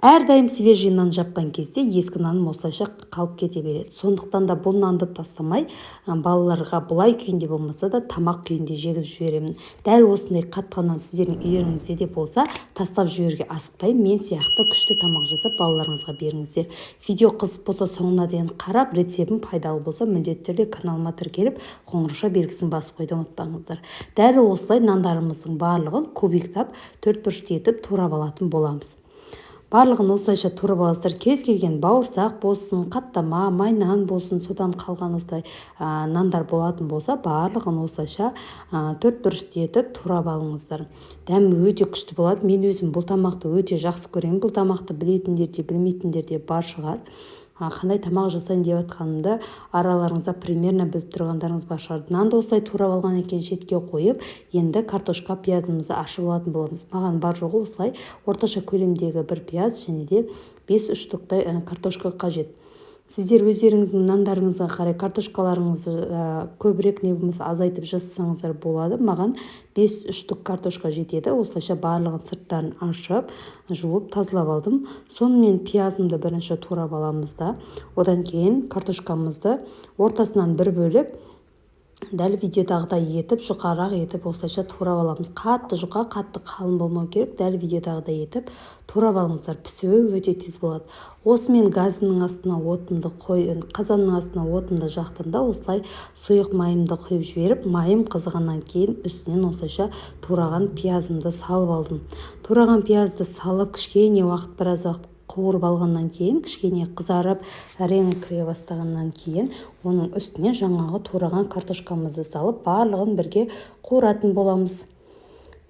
Әрдайым свежий нан жапқан кезде ескі наным осылайша қалып кете береді. Сондықтан да бұл нанды тастамай, балаларға бұлай күйінде болмаса да тамақ күйінде жегіп жіберемін. Дәл осындай қатқан нан сіздердің үйлеріңізде де болса, тастап жіберуге асықпай, мен сияқты күшті тамақ жасап балаларыңызға беріңіздер. Видео қызық болса соңына дейін қарап, рецебім пайдалы болса, міндетті түрде каналыма тіркеліп, қоңырауша белгісін басып қойды ұмытпаңыздар. Дәл осылай нандарымыздың барлығын кубиктап, 4 бұрышты етіп турап алатын боламыз. Барлығын осылайша турап аласыздар. Кез келген бауырсақ болсын, қаттама, май нан болсын, содан қалған осылай нандар болатын болса, барлығын осылайша 4 бұрышты етіп турап алыңыздар. Дәмі өте күшті болады. Мен өзім бұл тамақты өте жақсы көремін. Бұл тамақты білетіндер де, білмейтіндер де бар шығар. Қандай тамақ жасайын деп жатқанымды араларыңызда примерно біліп тұрғандарыңыз бар шығар. Нанды осылай турап алған екен шетке қойып, енді картошка пиязымызды ашып алатын боламыз. Маған бар жоғы осылай орташа көлемдегі бір пияз және де 5-3 штуктай картошка қажет. Сіздер өздеріңіздің нандарыңызға қарай картошкаларыңызды көбірек не болмаса азайтып жасасаңыздар болады. Маған 5-3 штук картошка жетеді. Осылайша барлығын сырттарын ашып, жуып, тазалап алдым. Сонымен пиязымды бірінші турап аламыз да, одан кейін картошкамызды ортасынан бір бөліп, дәл видеодағыдай етіп, жұқарақ етіп осылайша турап аламыз. Қатты жұқа, қатты қалың болмау керек. Дәл видеодағыдай етіп турап алыңыздар. Пісуі өте тез болады. Осымен газымның астына отынды қазанның астына отынды жақтым да, осылай сұйық майымды құйып жіберіп, майым қызығаннан кейін үстінен осылайша тураған пиязымды салып алдым. Тураған пиязды салып, кішкене уақыт, біраз уақыт қуырып алғаннан кейін, кішкене қызарып, реңі кіре бастағаннан кейін, оның үстіне жаңағы тураған картошкамызды салып, барлығын бірге қуыратын боламыз.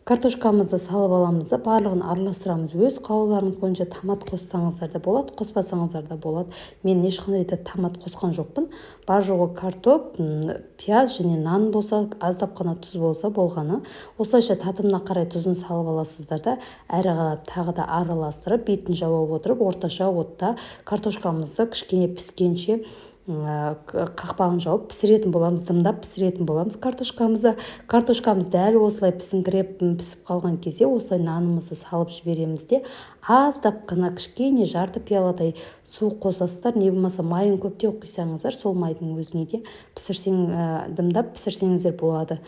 Картошкамызды салып аламыз да, барлығын араластырамыз. Өз қалауларыңыз бойынша томат қоссаңыздар да болады, қоспасаңыздар да болады. Мен ешқандай да томат қосқан жоқпын. Бар жоғы картоп, пияз және нан болса, аздап қана тұз болса болғаны. Осылайша татымына қарай тұзын салып аласыздар да, әрі қарап тағы да араластырып, бетін жауып отырып, орташа отта картошкамызды кішкене піскенше қақпағын жауып пісіретін боламыз, дымдап пісіретін боламыз картошкамызды. Картошкамыз дәл осылай пісіңкіреп пісіп қалған кезде осылай нанымызды салып жібереміз де, аздап қана кішкене жарты пияладай су қосасыздар. Не болмаса майын көптеу құйсаңыздар, сол майдың өзіне де дымдап пісірсеңіздер болады.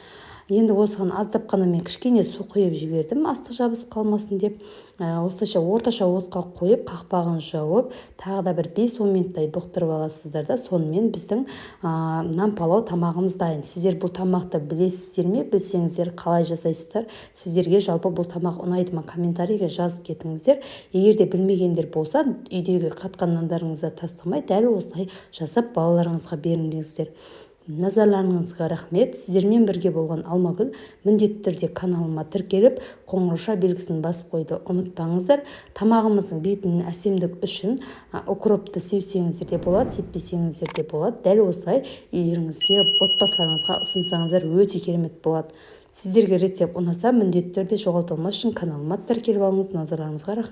Енді осыған аздап қана мен кішкене су құйып жібердім, астық жабысып қалмасын деп. Осылайша орташа отқа қойып, қақпағын жауып, тағы да бір 5-10 минуттай бұқтырып аласыздар да, сонымен біздің нан палау тамағымыз дайын. Сіздер бұл тамақты білесіздер ме? Білсеңіздер қалай жасайсыздар? Сіздерге жалпы бұл тамақ ұнайды ма? Комментарийге жазып кетіңіздер. Егер де білмегендер болса, үйдегі қатқан нандарыңызды тастамай, дәл осылай жасап балаларыңызға беріңіздер. Назарларыңызға рахмет. Сіздермен бірге болған Алмагүл. Міндетті түрде каналыма тіркеліп, қоңырауша белгісін басып қойды ұмытпаңыздар. Тамағымыздың бетінің әсемдік үшін укропты сеусеңіздер де болады, сеппесеңіздер де болады. Дәл осылай үйлеріңізге, отбасыларыңызға ұсынсаңыздар өте керемет болады. Сіздерге рецепт ұнаса, міндетті түрде жоғалтылмас үшін каналыма тіркеліп алыңыз. Назарларыңызға рахмет.